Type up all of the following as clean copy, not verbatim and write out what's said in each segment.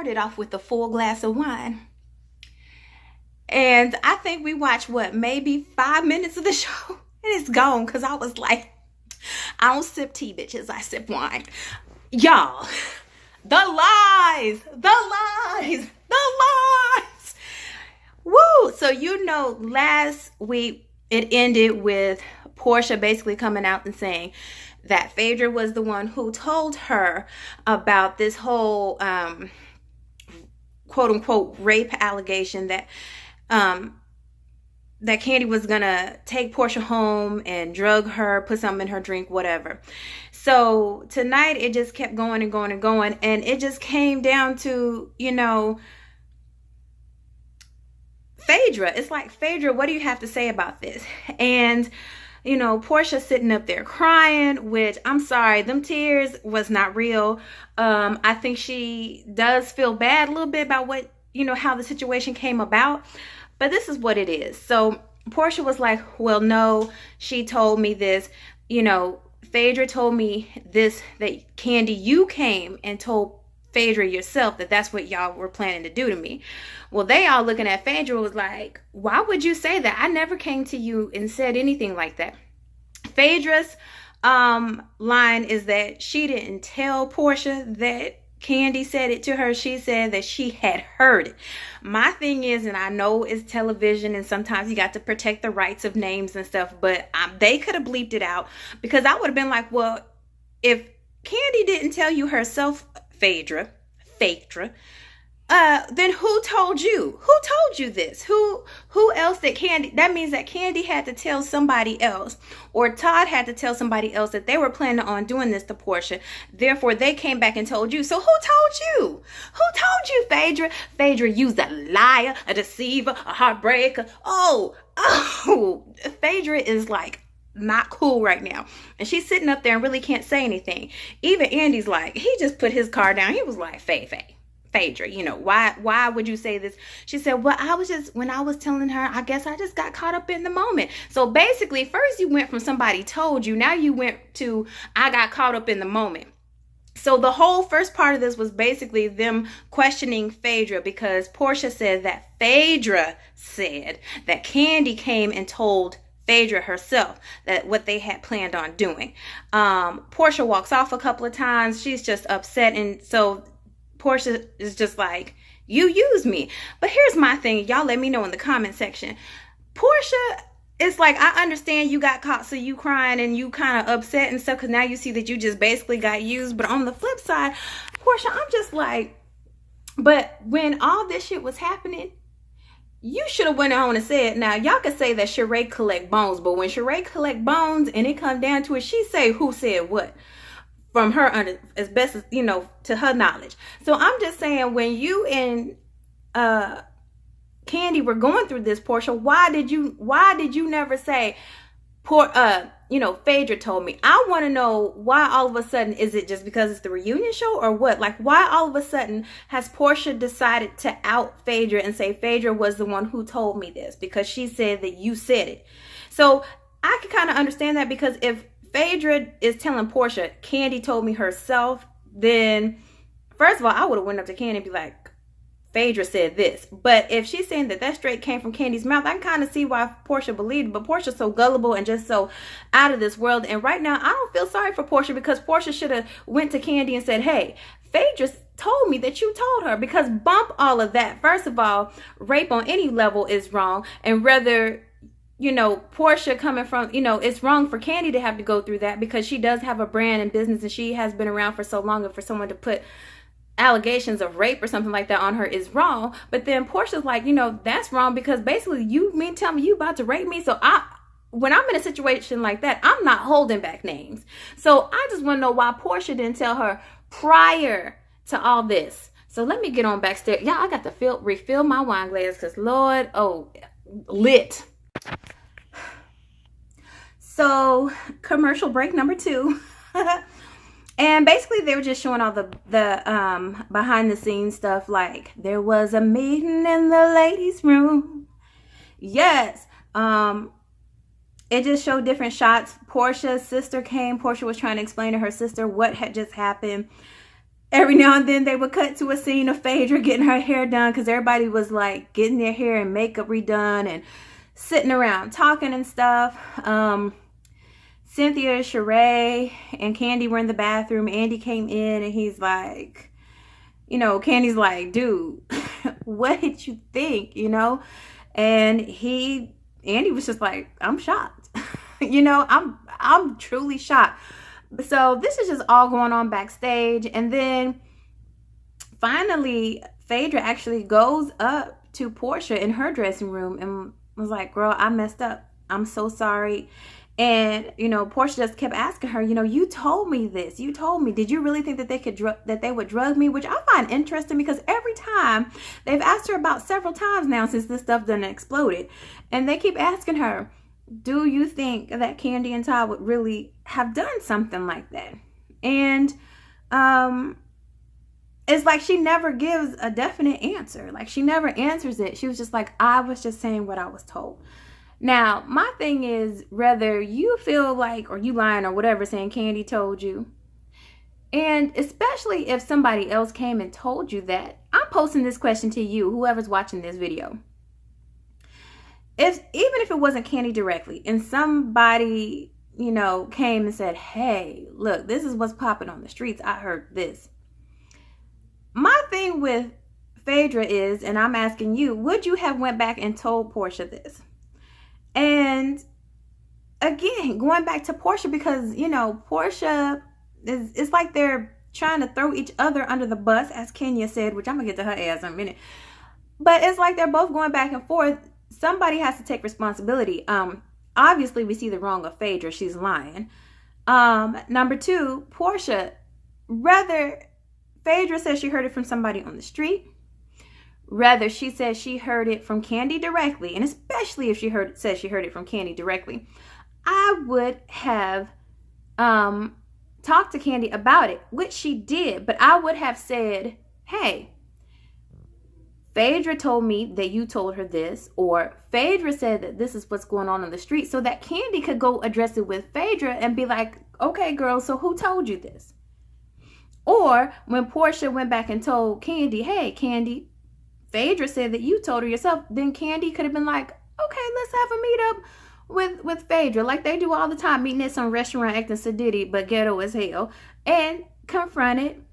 started off with a full glass of wine. And I think we watched, maybe 5 minutes of the show. And it's gone because I was like, I don't sip tea, bitches. I sip wine. Y'all, the lies. Woo! So, last week it ended with Portia basically coming out and saying that Phaedra was the one who told her about this whole quote unquote rape allegation that that Kandi was gonna take Portia home and drug her, put something in her drink, whatever. So tonight it just kept going and going and going, and it just came down to, Phaedra. It's like, Phaedra, what do you have to say about this? And Portia sitting up there crying, which, I'm sorry, them tears was not real. I think she does feel bad a little bit about what, how the situation came about. But this is what it is. So Portia was like, well, no, she told me this. Phaedra told me this, that Kandi, you came and told Phaedra yourself that that's what y'all were planning to do to me. Well, they all looking at Phaedra was like, why would you say that? I never came to you and said anything like that. Phaedra's line is that she didn't tell Portia that Kandi said it to her. She said that she had heard it. My thing is, and I know it's television and sometimes you got to protect the rights of names and stuff, but they could have bleeped it out, because I would have been like, well, if Kandi didn't tell you herself, Phaedra, then who told you? Who told you this? Who else that Kandi? That means that Kandi had to tell somebody else, or Todd had to tell somebody else that they were planning on doing this to Portia. Therefore, they came back and told you. So who told you? Who told you, Phaedra? Phaedra, you's a liar, a deceiver, a heartbreaker. Oh, Phaedra is like not cool right now, and she's sitting up there and really can't say anything. Even Andy's like, he just put his car down. He was like, Phaedra, why would you say this? She said, well, when I was telling her, I guess I just got caught up in the moment. So basically, first you went from somebody told you, now you went to, I got caught up in the moment. So the whole first part of this was basically them questioning Phaedra, because Portia said that Phaedra said that Kandi came and told Phaedra herself that what they had planned on doing. Portia walks off a couple of times. She's just upset, and so Portia is just like, you used me. But here's my thing. Y'all let me know in the comment section. Portia, it's like, I understand you got caught, so you crying and you kind of upset and stuff, because now you see that you just basically got used. But on the flip side, Portia, I'm just like, but when all this shit was happening, you should have went on and said, now y'all could say that Sheree collect bones, but when Sheree collect bones and it come down to it, she say who said what from her, as best as, to her knowledge. So I'm just saying, when you and Kandi were going through this, Portia, why did you never say, Phaedra told me? I want to know why all of a sudden, is it just because it's the reunion show or what? Like, why all of a sudden has Portia decided to out Phaedra and say Phaedra was the one who told me this? Because she said that you said it. So I can kind of understand that, because if Phaedra is telling Portia, Kandi told me herself, then first of all, I would have went up to Kandi and be like, Phaedra said this. But if she's saying that straight came from Candy's mouth, I can kind of see why Portia believed it. But Portia's so gullible and just so out of this world. And right now, I don't feel sorry for Portia, because Portia should have went to Kandi and said, hey, Phaedra told me that you told her. Because bump all of that. First of all, rape on any level is wrong. And whether, Portia coming from, it's wrong for Kandi to have to go through that, because she does have a brand and business and she has been around for so long, and for someone to put allegations of rape or something like that on her is wrong. But then Portia's like, that's wrong, because basically you mean tell me you about to rape me. So when I'm in a situation like that, I'm not holding back names. So I just want to know why Portia didn't tell her prior to all this. So let me get on Backstage. Y'all, I got to refill my wine glass, because Lord, lit. So commercial break number 2. And basically they were just showing all the behind the scenes stuff, like there was a meeting in the ladies' room. Yes. It just showed different shots. Portia's sister came. Portia was trying to explain to her sister what had just happened. every now and then they would cut to a scene of Phaedra getting her hair done, because everybody was like getting their hair and makeup redone and sitting around talking and stuff. Cynthia, Sheree, and Candy were in the bathroom. Andy came in and he's like, Candy's like, dude, what did you think, And Andy was just like, I'm shocked. I'm truly shocked. So this is just all going on backstage. And then finally, Phaedra actually goes up to Portia in her dressing room and was like, girl, I messed up. I'm so sorry. And, Portia just kept asking her, you told me this. You told me. Did you really think that they would drug me? Which I find interesting, because every time they've asked her about several times now since this stuff done exploded. And they keep asking her, do you think that Candy and Todd would really have done something like that? And it's like she never gives a definite answer. Like, she never answers it. She was just like, I was just saying what I was told. Now, my thing is, whether you feel like, or you lying or whatever, saying Candy told you, and especially if somebody else came and told you that, I'm posting this question to you, whoever's watching this video. Even if it wasn't Candy directly, and somebody, came and said, hey, look, this is what's popping on the streets, I heard this. My thing with Phaedra is, and I'm asking you, would you have went back and told Portia this? And again, going back to Portia, because, Portia it's like they're trying to throw each other under the bus, as Kenya said, which I'm going to get to her ass in a minute. But it's like they're both going back and forth. Somebody has to take responsibility. Obviously, we see the wrong of Phaedra. She's lying. Number two, Portia, rather Phaedra says she heard it from somebody on the street, rather she says she heard it from Candy directly, and especially if she says she heard it from Candy directly, I would have talked to Candy about it, which she did, but I would have said, hey, Phaedra told me that you told her this, or Phaedra said that this is what's going on the street, so that Candy could go address it with Phaedra and be like, okay, girl, so who told you this? Or when Portia went back and told Candy, hey, Candy, Phaedra said that you told her yourself, then Candy could have been like, okay, let's have a meet up with Phaedra, like they do all the time, meeting at some restaurant acting sedity but ghetto as hell, and confronted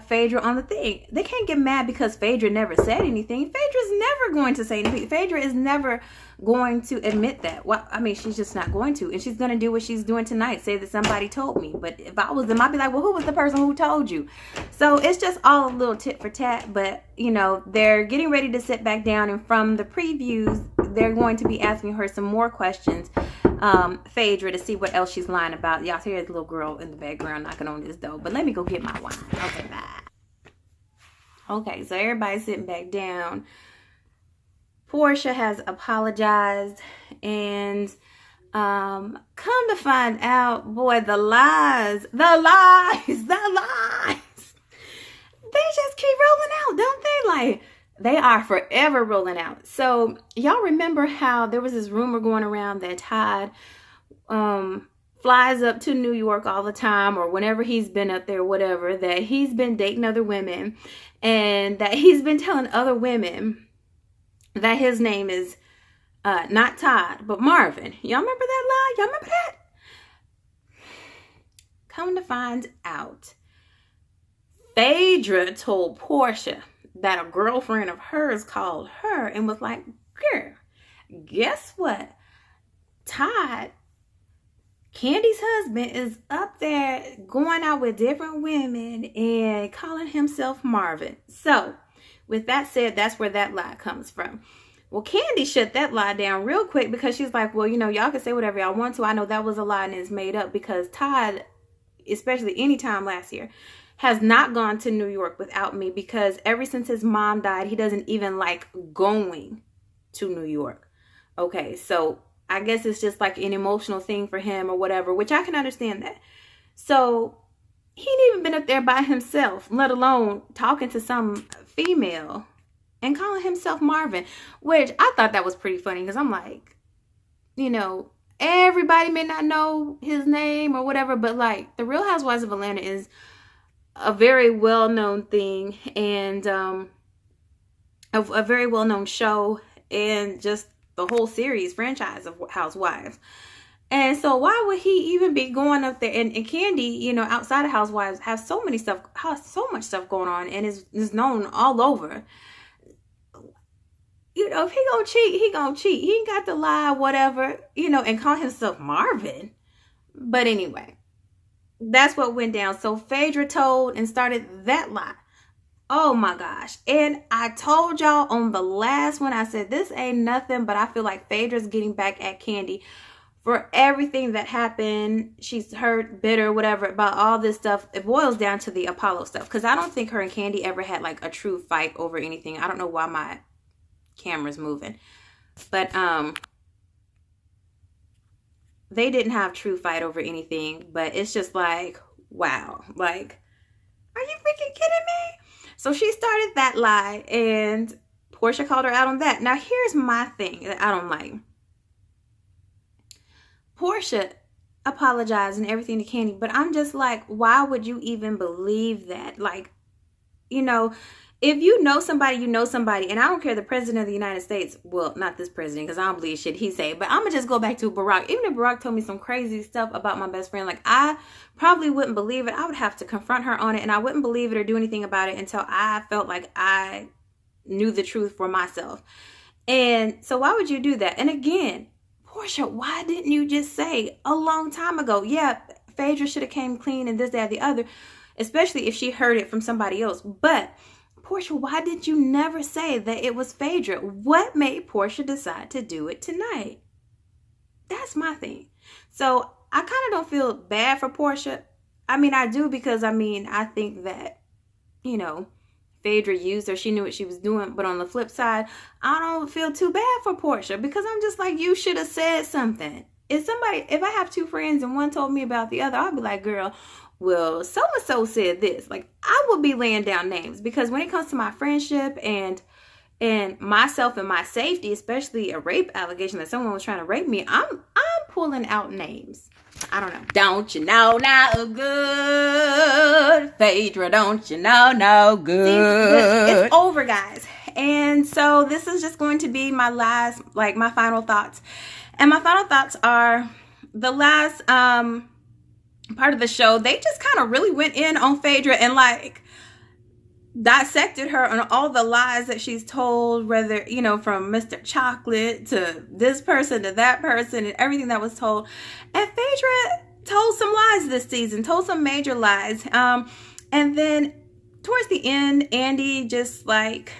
Phaedra on the thing. They can't get mad because Phaedra never said anything. Phaedra's never going to say anything. Phaedra is never going to admit that. Well, I mean, she's just not going to. And she's going to do what she's doing tonight, say that somebody told me. But if I was them, I'd be like, well, who was the person who told you? So it's just all a little tit for tat. But, they're getting ready to sit back down. And from the previews, they're going to be asking her some more questions, Phaedra, to see what else she's lying about. Y'all hear the little girl in the background knocking on this door. But let me go get my wine. Okay, bye. Okay, so everybody's sitting back down. Portia has apologized, and come to find out, boy, the lies, they just keep rolling out, don't they? Like, they are forever rolling out. So y'all remember how there was this rumor going around that Todd flies up to New York all the time, or whenever he's been up there, whatever, that he's been dating other women, and that he's been telling other women that his name is not Todd, but Marvin. Y'all remember that lie? Y'all remember that? Come to find out, Phaedra told Portia that a girlfriend of hers called her and was like, girl, guess what? Todd, Candy's husband, is up there going out with different women and calling himself Marvin. So with that said, that's where that lie comes from. Well, Candy shut that lie down real quick, because she's like, well, y'all can say whatever y'all want to. I know that was a lie and it's made up, because Todd, especially any time last year, has not gone to New York without me, because ever since his mom died, he doesn't even like going to New York. Okay, so I guess it's just like an emotional thing for him or whatever, which I can understand that. So he ain't even been up there by himself, let alone talking to some female and calling himself Marvin, which I thought that was pretty funny, because I'm like, everybody may not know his name or whatever, but like the Real Housewives of Atlanta is a very well-known thing, and a very well-known show, and just the whole series franchise of Housewives. And so why would he even be going up there? And Kandi, you know, outside of Housewives, has so much stuff going on, and is known all over. You know, if he gonna cheat, he gonna cheat. He ain't got to lie, whatever, you know, and call himself Marvin. But anyway, that's what went down. So Phaedra told and started that lie. Oh my gosh. And I told y'all on the last one, I said, this ain't nothing, but I feel like Phaedra's getting back at Kandi for everything that happened. She's hurt, bitter, whatever, about all this stuff. It boils down to the Apollo stuff, because I don't think her and Kandi ever had like a true fight over anything. I don't know why my camera's moving, but they didn't have true fight over anything. But it's just like, wow, like, are you freaking kidding me? So she started that lie, and Porsha called her out on that. Now here's my thing that I don't like. Porsha apologized and everything to Kandi, but I'm just like, why would you even believe that? Like, you know, if you know somebody, you know somebody. And I don't care, the president of the United States, well, not this president, because I don't believe shit he say, but I'm gonna just go back to Barack. Even if Barack told me some crazy stuff about my best friend, like, I probably wouldn't believe it. I would have to confront her on it, and I wouldn't believe it or do anything about it until I felt like I knew the truth for myself. And so why would you do that? And again, Porsha, why didn't you just say a long time ago, yeah, Phaedra should have came clean and this, that, the other, especially if she heard it from somebody else. But Porsha, why did you never say that it was Phaedra? What made Porsha decide to do it tonight? That's my thing. So I kind of don't feel bad for Porsha. I mean, I do, because I mean, I think that, you know, Phaedra used her. She knew what she was doing. But on the flip side, I don't feel too bad for Porsha, because I'm just like, you should have said something. If I have two friends and one told me about the other, I'll be like, girl, well, so-and-so said this. Like, I will be laying down names, because when it comes to my friendship and myself and my safety, especially a rape allegation that someone was trying to rape me, I'm pulling out names. I don't know. Don't you know no good, Phaedra? Don't you know no good? It's over, guys. And so this is just going to be my last, like, my final thoughts. And my final thoughts are the last part of the show. They just kind of really went in on Phaedra and like dissected her on all the lies that she's told, whether, you know, from Mr. Chocolate to this person to that person and everything that was told. And Phaedra told some lies this season, told some major lies. And then towards the end, Andy just like,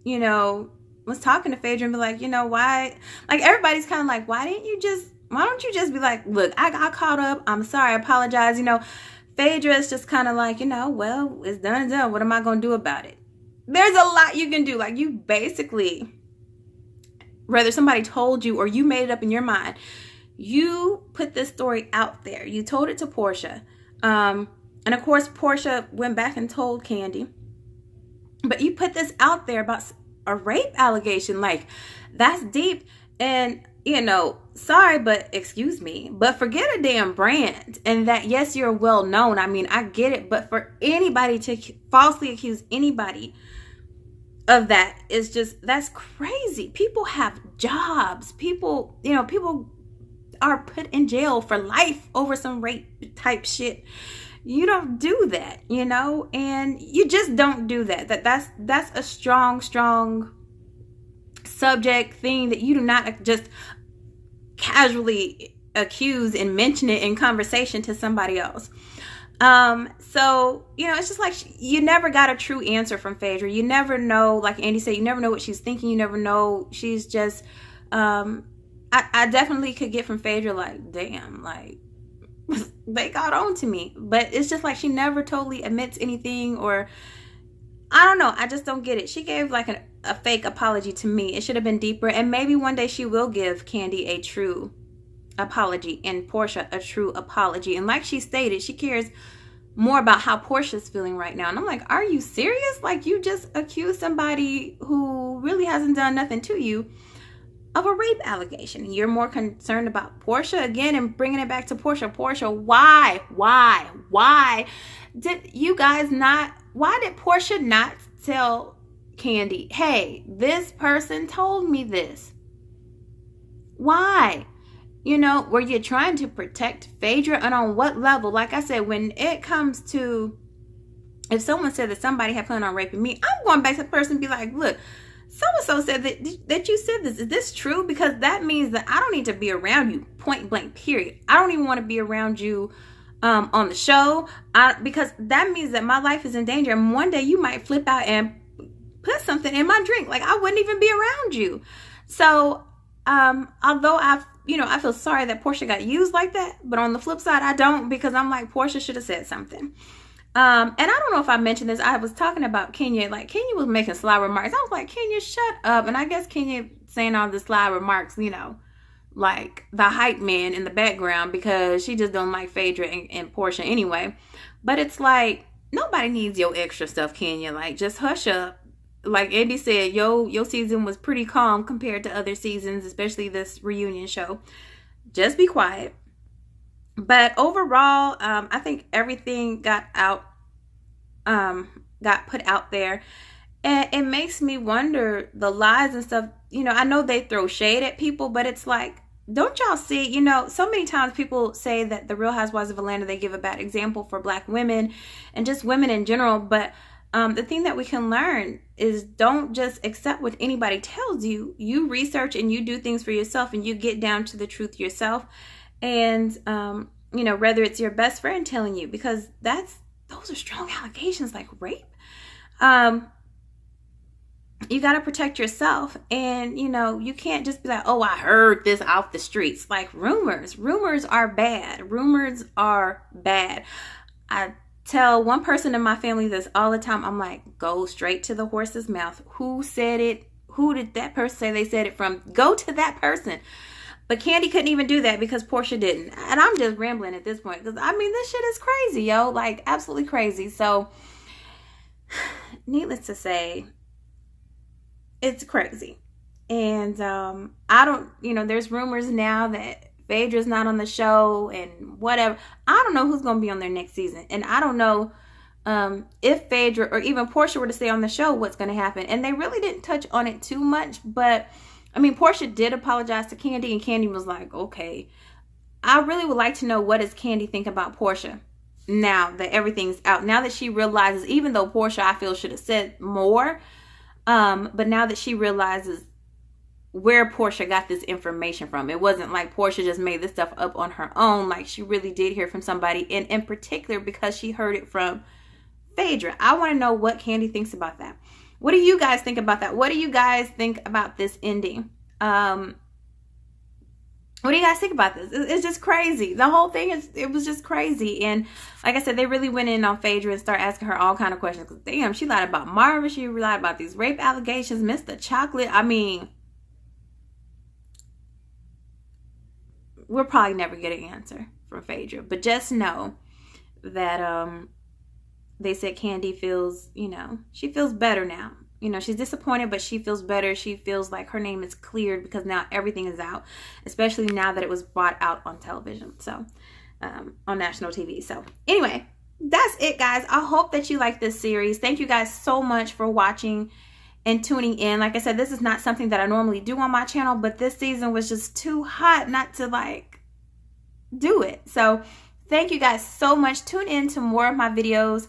you know, was talking to Phaedra and be like, you know, why, like, everybody's kind of like, why don't you just be like, look, I got caught up, I'm sorry, I apologize. You know, Phaedra is just kind of like, you know, well, it's done and done. What am I going to do about it? There's a lot you can do. Like, you basically, whether somebody told you or you made it up in your mind, you put this story out there. You told it to Porsha. And of course, Porsha went back and told Kandi. But you put this out there about a rape allegation. Like, that's deep. And, you know, sorry, but excuse me, but forget a damn brand. And that, yes, you're well known. I mean, I get it. But for anybody to falsely accuse anybody of that is just, that's crazy. People have jobs. People, you know, people are put in jail for life over some rape type shit. You don't do that, you know, and you just don't do that. That's a strong subject thing that you do not just casually accuse and mention it in conversation to somebody else. So, you know, it's just like you never got a true answer from Phaedra. You never know, like Andy said, you never know what she's thinking. You never know. She's just, I definitely could get from Phaedra like, damn, like, they got on to me. But it's just like she never totally admits anything, or I don't know. I just don't get it. She gave like a fake apology to me. It should have been deeper. And maybe one day she will give Kandi a true apology and Porsha a true apology. And like she stated, she cares more about how Portia's feeling right now. And I'm like, are you serious? Like, you just accused somebody who really hasn't done nothing to you of a rape allegation. You're more concerned about Porsha again and bringing it back to Porsha. Porsha, why? Did you guys not, why did Portia not tell Kandi, hey, this person told me this? Why? You know, were you trying to protect Phaedra? And on what level? Like I said, when it comes to, if someone said that somebody had planned on raping me, I'm going back to the person and be like, look, so-and-so said that you said this. Is this true? Because that means that I don't need to be around you, point blank, period. I don't even want to be around you on the show, because that means that my life is in danger. And one day you might flip out and put something in my drink. Like, I wouldn't even be around you. So, although I feel sorry that Portia got used like that, but on the flip side, I don't, because I'm like, Portia should have said something. And I don't know if I mentioned this. I was talking about Kenya. Like, Kenya was making sly remarks. I was like, Kenya, shut up. And I guess Kenya saying all the sly remarks, you know, like the hype man in the background, because she just don't like Phaedra and Portia anyway. But it's like, nobody needs your extra stuff, Kenya. Like, just hush up. Like Andy said, your season was pretty calm compared to other seasons, especially this reunion show. Just be quiet. But overall, I think everything got put out there. And it makes me wonder, the lies and stuff, you know, I know they throw shade at people, but it's like, don't y'all see, you know, so many times people say that the Real Housewives of Atlanta, they give a bad example for Black women and just women in general. But the thing that we can learn is, don't just accept what anybody tells you. You research and you do things for yourself, and you get down to the truth yourself. And, you know, whether it's your best friend telling you, because those are strong allegations, like rape. You got to protect yourself. And, you know, you can't just be like, oh, I heard this off the streets. Like, rumors are bad. Rumors are bad. I tell one person in my family this all the time. I'm like, go straight to the horse's mouth. Who said it? Who did that person say they said it from? Go to that person. But Kandi couldn't even do that because Portia didn't. And I'm just rambling at this point, because I mean, this shit is crazy, yo. Like, absolutely crazy. So, needless to say, it's crazy. And I don't, you know, there's rumors now that Phaedra's not on the show and whatever. I don't know who's going to be on there next season. And I don't know if Phaedra or even Portia were to stay on the show, what's going to happen. And they really didn't touch on it too much. But, I mean, Portia did apologize to Kandi, and Kandi was like, okay. I really would like to know, what does Kandi think about Portia now that everything's out? Now that she realizes, even though Portia, I feel, should have said more, but now that she realizes where Portia got this information from. It wasn't like Portia just made this stuff up on her own. Like, she really did hear from somebody, and in particular because she heard it from Phaedra. I want to know what Kandi thinks about that. What do you guys think about that? What do you guys think about this ending? What do you guys think about this? It's just crazy. The whole thing it was just crazy. And like I said, they really went in on Phaedra and started asking her all kind of questions. Because damn, she lied about Marvin. She lied about these rape allegations. Mr. Chocolate. I mean, we'll probably never get an answer from Phaedra. But just know that they said Kandi feels, you know, she feels better now. You know, she's disappointed, but she feels better. She feels like her name is cleared because now everything is out, especially now that it was brought out on television. So, on national TV. So, anyway, that's it, guys. I hope that you like this series. Thank you guys so much for watching and tuning in. Like I said, this is not something that I normally do on my channel, but this season was just too hot not to, like, do it. So, thank you guys so much. Tune in to more of my videos.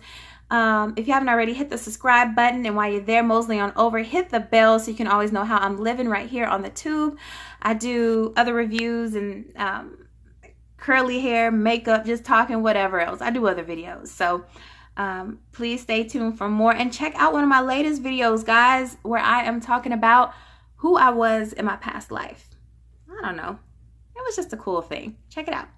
If you haven't already, hit the subscribe button, and while you're there, mosey on over, hit the bell so you can always know how I'm living right here on the tube. I do other reviews and curly hair, makeup, just talking, whatever else. I do other videos. So please stay tuned for more, and check out one of my latest videos, guys, where I am talking about who I was in my past life. I don't know. It was just a cool thing. Check it out.